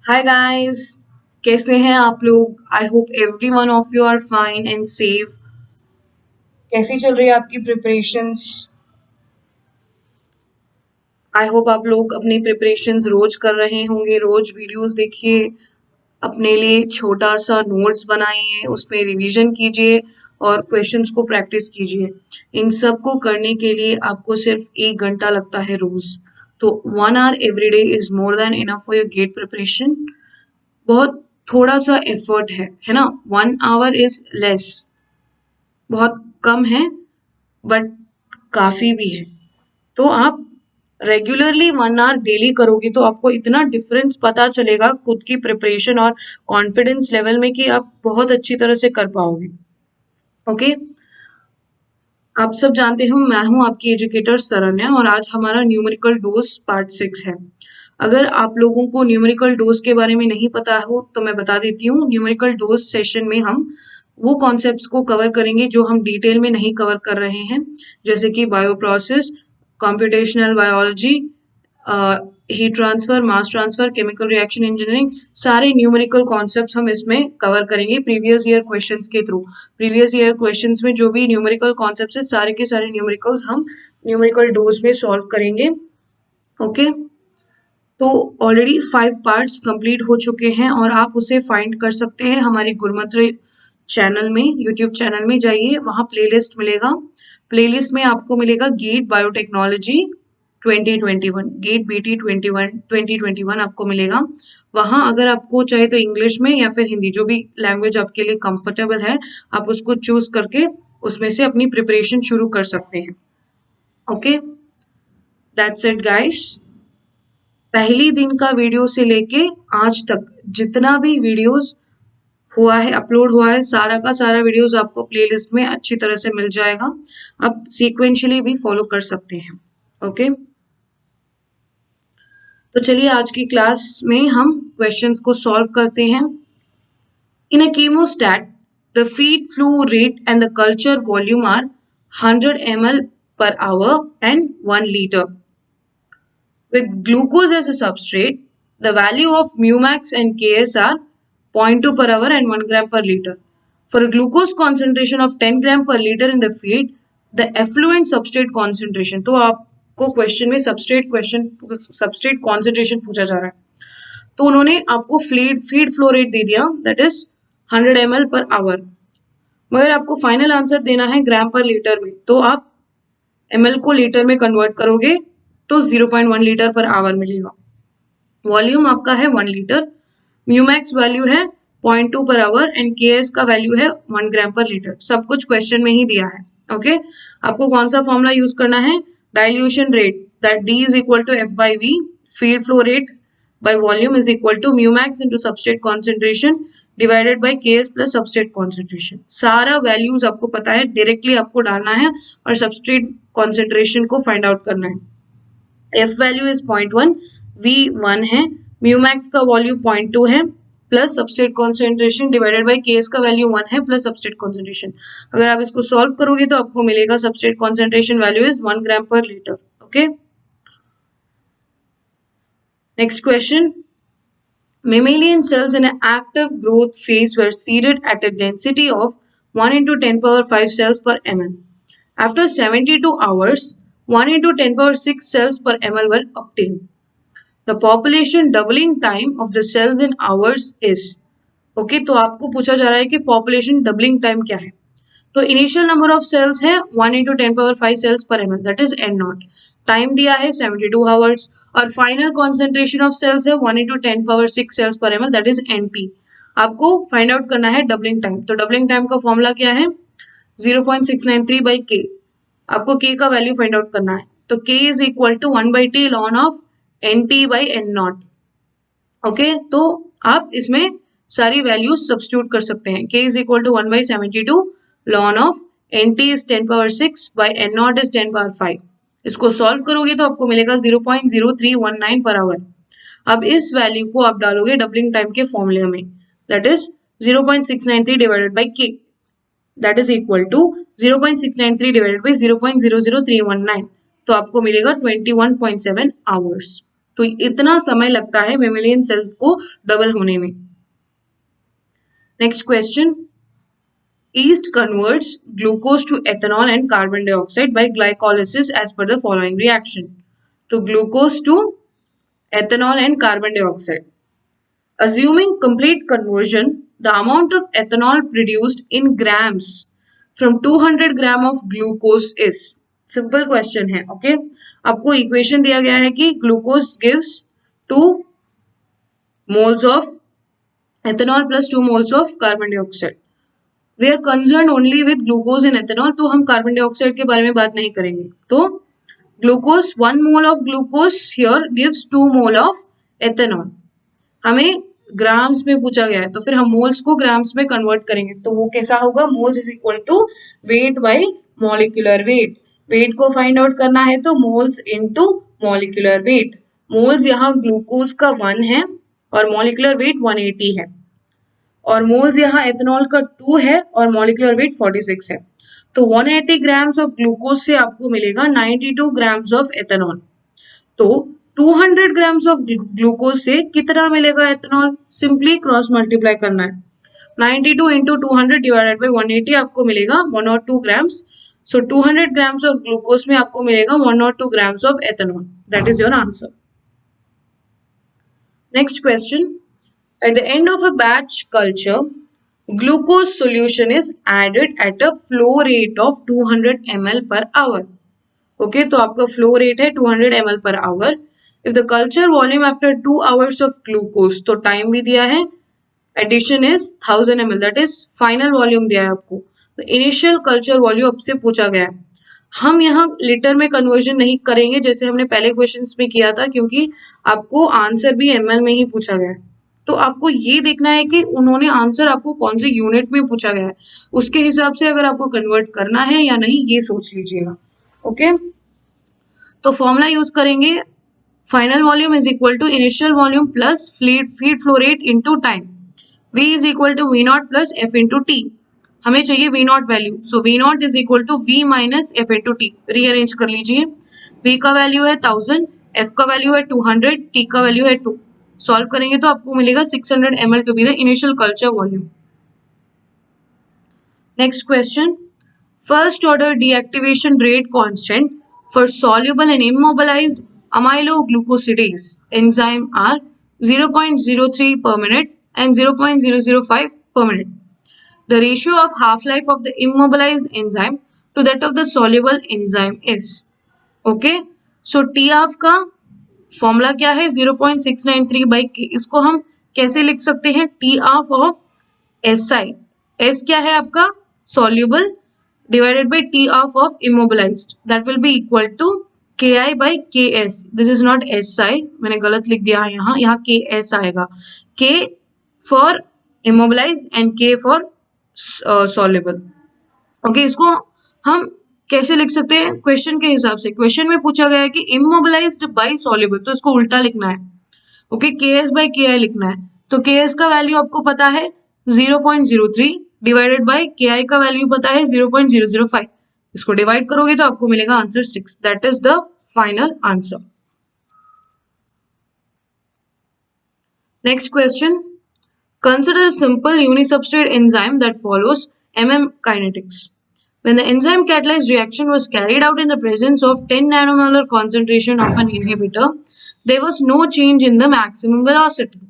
Hi guys, कैसे हैं आप लोग। I hope every one of you are fine and safe. कैसी चल रही है आपकी प्रिपरेशंस। आई होप आप लोग अपनी प्रिपरेशंस रोज कर रहे होंगे। रोज वीडियोस देखिए, अपने लिए छोटा सा नोट्स बनाइए, उसमें रिवीजन कीजिए और क्वेश्चंस को प्रैक्टिस कीजिए। इन सब को करने के लिए आपको सिर्फ 1 घंटा लगता है रोज। तो 1 hour every day is more than enough for your GATE preparation. बहुत थोड़ा सा एफर्ट है ना। 1 hour इज लेस, बहुत कम है, बट काफी भी है। तो आप रेगुलरली 1 hour डेली करोगे तो आपको इतना डिफरेंस पता चलेगा खुद की प्रिपरेशन और कॉन्फिडेंस लेवल में कि आप बहुत अच्छी तरह से कर पाओगे। ओके, आप सब जानते हो मैं हूं आपकी एजुकेटर सरण्या और आज हमारा न्यूमेरिकल डोज पार्ट 6 है। अगर आप लोगों को न्यूमेरिकल डोज के बारे में नहीं पता हो तो मैं बता देती हूँ। न्यूमेरिकल डोज सेशन में हम वो कॉन्सेप्ट्स को कवर करेंगे जो हम डिटेल में नहीं कवर कर रहे हैं, जैसे कि bio process, computational biology, heat transfer, mass transfer, chemical reaction engineering. सारे न्यूमेरिकल कॉन्सेप्ट्स हम इसमें कवर करेंगे प्रीवियस ईयर क्वेश्चंस के थ्रू। प्रीवियस ईयर क्वेश्चंस में जो भी न्यूमेरिकल कॉन्सेप्ट्स है, सारे के सारे न्यूमेरिकल्स हम न्यूमेरिकल डोज में सॉल्व करेंगे। ओके, तो ऑलरेडी 5 पार्ट्स कंप्लीट हो चुके हैं और आप उसे फाइंड कर सकते हैं हमारे गुरुमंत्र चैनल में। यूट्यूब चैनल में जाइए, वहां प्लेलिस्ट मिलेगा। प्लेलिस्ट में आपको मिलेगा गेट बायोटेक्नोलॉजी 2021, गेट बीटी 2021 आपको मिलेगा। वहां अगर आपको चाहे तो इंग्लिश में या फिर हिंदी, जो भी लैंग्वेज आपके लिए कंफर्टेबल है, आप उसको चूज करके उसमें से अपनी प्रिपरेशन शुरू कर सकते हैं। Okay, that's it guys. पहली दिन का वीडियो से लेके आज तक जितना भी वीडियोस हुआ है, अपलोड हुआ है, सारा का सारा वीडियोस आपको प्लेलिस्ट में अच्छी तरह से मिल जाएगा। आप सीक्वेंशियली भी फॉलो कर सकते हैं। ओके, तो चलिए आज की क्लास में हम क्वेश्चंस को सॉल्व करते हैं। In a chemostat the feed flow rate and the culture volume are 100 ml per hour and 1 liter. With glucose as a substrate, the value of mu max and Ks are 0.2 per hour and 1 gram per liter. For a glucose concentration of 10 gram per liter in the feed, the effluent substrate concentration, तो आपको question में substrate concentration पूछा जा रहा है, तो उन्होंने आपको फीड फ्लो रेट दे दिया, that is 100 ml per hour, मगर आपको फाइनल आंसर देना है ग्राम पर लीटर में। तो आप ml को लीटर में कन्वर्ट करोगे तो 0.1 लीटर पर आवर मिलेगा। वॉल्यूम आपका है 1 लीटर, म्यूमैक्स वैल्यू है 0.2 पर आवर एंड केएस का वैल्यू है 1 ग्राम पर लीटर। सब कुछ क्वेश्चन में ही दिया है। ओके, आपको कौन सा फॉर्मूला यूज करना है? Dilution rate, that D is equal to F by V, feed flow rate by volume is equal to mu max into substrate concentration divided by KS plus substrate concentration. सारा values आपको पता है, directly आपको डालना है और सबस्ट्रेट कॉन्सेंट्रेशन को find out करना है। एफ वैल्यू इज 0.1, वी 1 है, म्यूमैक्स का वॉल्यू 0.2 है, plus substrate concentration divided by KS का वैल्यू 1 है, प्लस सबस्ट्रेट कॉन्सेंट्रेशन। अगर आप इसको सॉल्व करोगे तो आपको मिलेगा सबस्ट्रेट कॉन्सेंट्रेशन वैल्यू इज 1 ग्राम पर litre. Okay, next question. Mammalian cells in an active growth phase were seeded at a density of 1 into 10 power 5 cells per ml. After 72 hours, 1 into 10 power 6 cells per ml were obtained. The population doubling time of the cells in hours is. Okay, तो आपको पूछा जा रहा है कि population doubling time क्या है। तो इनिशियल नंबर ऑफ सेल्स है 1 into 10 power 5 cells per ml, that is an not. Time दिया है 72 आवर्स और फाइनल कॉन्सेंट्रेशन ऑफ सेल्स है 1 into 10 power 6 cells per ml, that is NT. आपको फाइंड आउट करना है डबलिंग टाइम। तो doubling time का फॉर्मूला क्या है? 0.693 by k। आपको k का वैल्यू फाइंड आउट करना है, तो k is equal to 1/t ln of nt by n nought. Okay, तो आप इसमें सारी वैल्यूज सब्स्टिट्यूट कर सकते हैं। k is equal to 1/72 ln of nt is 10 power 6 by n nought is 10 power 5। इसको सॉल्व करोगे तो आपको मिलेगा 0.0319 पर आवर। अब इस वैल्यू को आप डालोगे डबलिंग टाइम के फॉर्मूले में, that is 0.693 divided by k, that is equal to 0.693 divided by 0.00319, तो आपको मिलेगा 21.7 आवर्स। तो इतना समय लगता है मेमेलियन सेल को डबल होने में। Next question, yeast converts glucose to ethanol and carbon dioxide by glycolysis as per the following reaction. तो glucose to ethanol and carbon dioxide. Assuming complete conversion, the amount of ethanol produced in grams from 200 gram of glucose is. Simple question है, okay? आपको equation दिया गया है कि glucose gives 2 moles of ethanol plus 2 moles of carbon dioxide. We are concerned only with glucose and ethanol, तो हम carbon dioxide के बारे में बात नहीं करेंगे। तो glucose 1 mole of glucose here gives 2 mole of ethanol. हमें ग्राम्स में पूछा गया है तो फिर हम मोल्स को ग्राम्स में कन्वर्ट करेंगे, तो वो कैसा होगा, moles is equal to weight by molecular weight. Weight को फाइंड आउट करना है तो moles into molecular weight. Moles यहाँ ग्लूकोज का 1 है और मॉलिक्यूलर वेट 180 है, और मोल्स यहाँ एथेनॉल का 2 है और मॉलिक्यूलर वेट 46 है। तो 180 ग्राम्स ऑफ ग्लूकोज से आपको मिलेगा 92 ग्राम्स ऑफ एथेनॉल। तो 200 ग्राम्स ऑफ ग्लूकोज से कितना मिलेगा एथेनॉल, सिंपली क्रॉस मल्टीप्लाई करना है। 92 इंटू 200 डिवाइडेड बाई 180 आपको मिलेगा 102 grams. So 200 grams of glucose में आपको मिलेगा 102 grams of ethanol. That is your answer. Next question, at the end of a batch culture, glucose solution is added at a flow rate of 200 ml per hour. Okay, तो आपका flow rate है 200 ml per hour. If the culture volume after 2 hours of glucose, तो time भी दिया है, addition is 1000 ml, that is final volume दिया है आपको। तो initial culture volume आपसे पूछा गया है। हम यहाँ लीटर में कन्वर्जन नहीं करेंगे जैसे हमने पहले क्वेश्चंस में किया था, क्योंकि आपको आंसर भी ml में ही पूछा गया है। तो आपको ये देखना है कि उन्होंने आंसर आपको कौन से यूनिट में पूछा गया है, उसके हिसाब से अगर आपको कन्वर्ट करना है या नहीं ये सोच लीजिएगा। ओके, तो फॉर्मूला यूज करेंगे, final volume is equal to initial volume plus feed flow rate into time. V is equal to V nought plus F into T. हमें चाहिए V nought value, so V nought is equal to V minus F into T. Rearrange कर लीजिए, V का value है 1000, F का value है 200, T का value है 2। सॉल्व करेंगे तो आपको मिलेगा 600 ml to be the initial culture volume. Next question, first order deactivation rate constant for soluble and immobilized amyloglucosidase enzyme are 0.03 per minute and 0.005 per minute. The ratio of half-life of the immobilized enzyme to that of the soluble enzyme is. Okay, so T half का formula क्या है, 0.693 by के। इसको हम कैसे लिख सकते हैं, T half of S I, S क्या है आपका soluble, divided by T half of immobilized, that will be equal to K I by K S. This is not S I, मैंने गलत लिख दिया है यहाँ के एस आएगा, के फॉर इमोबिलाइज्ड एंड के फॉर सॉल्युबल। ओके, इसको हम कैसे लिख सकते हैं, क्वेश्चन के हिसाब से। क्वेश्चन में पूछा गया है कि इमोबिलाइज्ड बाय सॉल्युबल, तो इसको उल्टा लिखना है। ओके, के एस बाई के आई लिखना है। तो के एस का वैल्यू आपको पता है 0.03 डिवाइडेड बाय के आई का वैल्यू पता है 0.005। इसको डिवाइड करोगे तो आपको मिलेगा answer 6। That is the final answer. Next question, consider simple unisubstrate enzyme that follows MM kinetics. When the enzyme catalyzed reaction was carried out in the presence of 10 nanomolar concentration of an inhibitor, there was no change in the maximum velocity.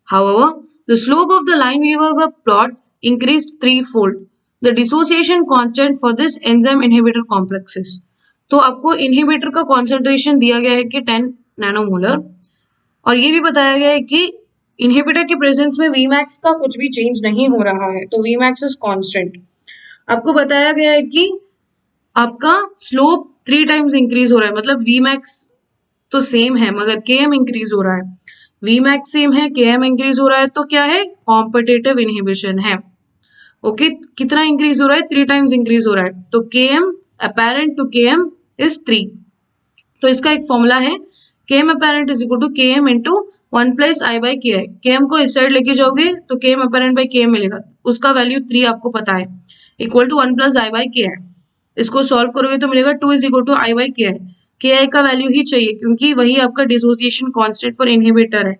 However, the slope of the Lineweaver plot increased threefold. The dissociation constant for this enzyme inhibitor complexes. तो आपको inhibitor का concentration दिया गया है कि 10 nanomolar, और ये भी बताया गया है कि inhibitor के presence में Vmax का कुछ भी change नहीं हो रहा है, तो Vmax is constant. आपको बताया गया है कि आपका स्लोप 3 टाइम्स इंक्रीज हो रहा है, मतलब Vmax तो सेम है मगर Km इंक्रीज हो रहा है। Vmax सेम है, Km इंक्रीज हो रहा है, तो क्या है, कॉम्पिटिटिव इनहिबिशन है। ओके, कितना इंक्रीज हो रहा है, 3 टाइम्स इंक्रीज हो रहा है, तो Km apparent to Km is 3। तो इसका एक फॉर्मूला है, Km apparent is equal to Km into 1 plus I by K I. Km को इस साइड लेके जाओगे तो Km अपेरेंट बाई Km मिलेगा, उसका वैल्यू 3 आपको पता है, equal to 1 plus I by K I. इसको सॉल्व करोगे तो मिलेगा 2 is equal to I by K I. Ki का वैल्यू ही चाहिए क्योंकि वही आपका डिसोसिएशन कांस्टेंट फॉर इनहिबिटर है।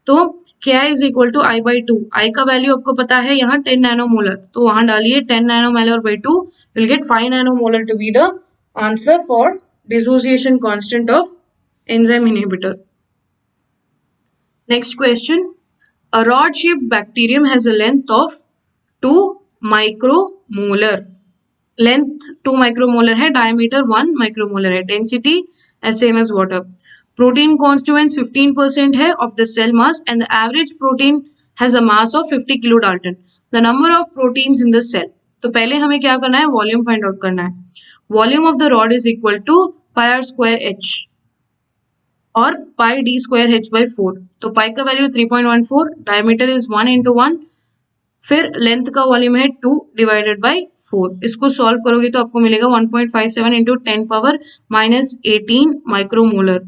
तो Ki is equal to I by 2। I का वैल्यू आपको पता है यहाँ 10 नैनोमोलर, तो वहां डालिए 10 nanomolar by 2 will get 5 nanomolar to be the answer for dissociation constant of enzyme inhibitor. Next question. A rod-shaped bacterium has a length of 2 micromolar. Length 2 micromolar है, diameter 1 micromolar है, density as same as water. Protein constituents 15% है of the cell mass and the average protein has a mass of 50 kilodalton. The number of proteins in the cell. तो पहले हमें क्या करना है, volume find out करना है। Volume of the rod is equal to pi R square H और pi D square H by 4। तो पाई का वैल्यू 3.14, डायमीटर इज 1 into 1, फिर लेंथ का वॉल्यूम है 2 डिवाइडेड बाई 4। इसको सॉल्व करोगे तो आपको मिलेगा 1.57 into 10 power minus 18 micromolar,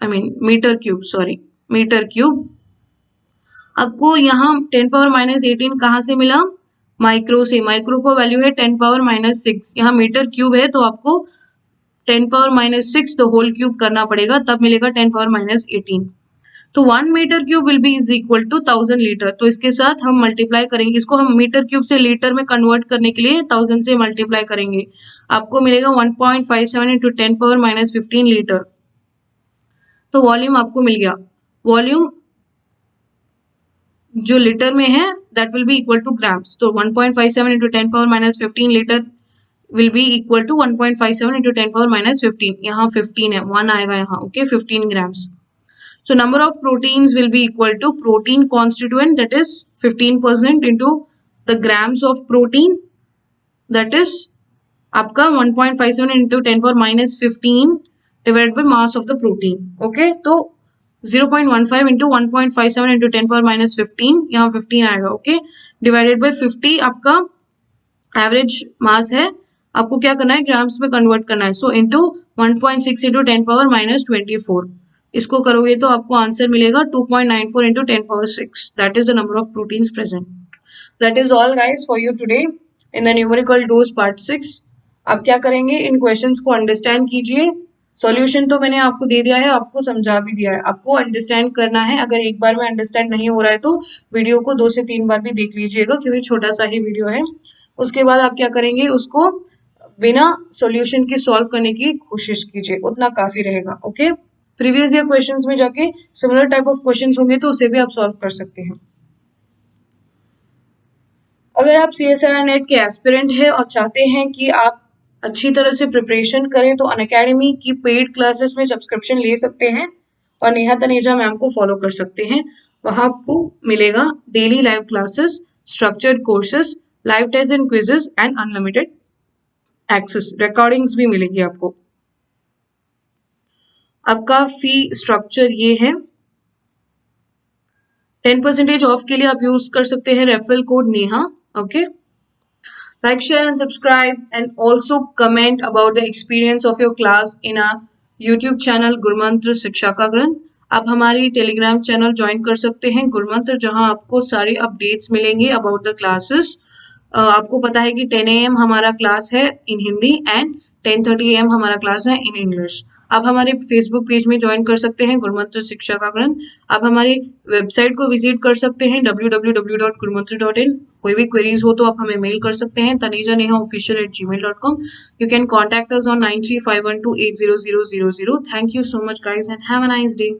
I mean metre cube, sorry metre cube. आपको यहाँ 10 power minus 18 कहाँ से मिला, माइक्रो से। माइक्रो का वैल्यू है 10 power minus 6, यहाँ मीटर क्यूब है तो आपको 10 power minus 6 तो होल क्यूब करना पड़ेगा, तब मिलेगा 10 power minus 18। तो 1 metre cube will be is equal to 1000 litre. तो इसके साथ हम मल्टीप्लाई करेंगे, इसको हम मीटर क्यूब से लीटर में कन्वर्ट करने के लिए 1000 से मल्टीप्लाई करेंगे, आपको मिलेगा 1.57 into 10 power minus 15 लीटर। तो वॉल्यूम आपको मिल गया। वॉल्यूम जो लीटर में है that will be equal two grams. तो 1.57 into 10 power minus 15 litre will be equal to 1.57 into 10 power minus 15. यहाँ 15 है, 1 आएगा यहाँ, okay, 15 grams. So number of proteins will be equal to protein constituent, that is 15% into the grams of protein, that is आपका 1.57 into 10 power minus 15 divided by mass of the protein. Okay, तो 0.15 into 1.57 into 10 power minus 15, यहाँ 15 आएगा, okay, divided by 50 आपका average mass है, आपको क्या करना है, ग्राम्स में कन्वर्ट करना है। So into 1.6 into 10 power minus 24, इसको करोगे तो आपको आंसर मिलेगा 2.94 into 10 power 6। That is the number of proteins present. That is all guys for you today in the numerical dose part 6। आप क्या करेंगे, इन क्वेश्चंस को अंडरस्टैंड कीजिए। सॉल्यूशन तो मैंने आपको दे दिया है, आपको समझा भी दिया है, आपको अंडरस्टैंड करना है। अगर एक बार में अंडरस्टैंड नहीं हो रहा है तो वीडियो को 2 से 3 बार भी देख लीजिएगा, क्योंकि छोटा सा ही वीडियो है। उसके बाद आप क्या करेंगे, उसको बिना सॉल्यूशन की सॉल्व करने की कोशिश कीजिए, उतना काफी रहेगा। ओके, प्रीवियस ईयर क्वेश्चंस में जाके सिमिलर टाइप ऑफ क्वेश्चंस होंगे तो उसे भी आप सॉल्व कर सकते हैं। अगर आप CSIR नेट के एस्पिरेंट हैं और चाहते हैं कि आप अच्छी तरह से प्रिपरेशन करें तो अनअकैडमी की पेड क्लासेस में सब्सक्रिप्शन ले सकते हैं और नेहा तनेजा मैम को फॉलो कर सकते हैं। वहां आपको मिलेगा daily live classes, structured courses, live test and quizzes and unlimited access. Recordings भी मिलेगी आपको। आपका फी स्ट्रक्चर ये है, 10% ऑफ के लिए आप यूज कर सकते हैं referral code Neha. Okay, like, share and subscribe and also comment about the experience of your class in our YouTube channel गुरुमंत्र शिक्षा का ग्रंथ। आप हमारी टेलीग्राम चैनल ज्वाइन कर सकते हैं गुरुमंत्र, जहां आपको सारे अपडेट्स मिलेंगे अबाउट द क्लासेस। आपको पता है कि 10 AM हमारा क्लास है इन हिंदी एंड 10:30 AM हमारा क्लास है इन इंग्लिश। आप हमारे फेसबुक पेज में ज्वाइन कर सकते हैं गुरुमंत्र शिक्षा का ग्रंथ। आप हमारी वेबसाइट को विजिट कर सकते हैं www.gurumantra.in। कोई भी क्वेरीज हो तो आप हमें मेल कर सकते हैं tanejanehaofficial@gmail.com। You can contact us on 9351280000। Thank you so much guys and have a nice day.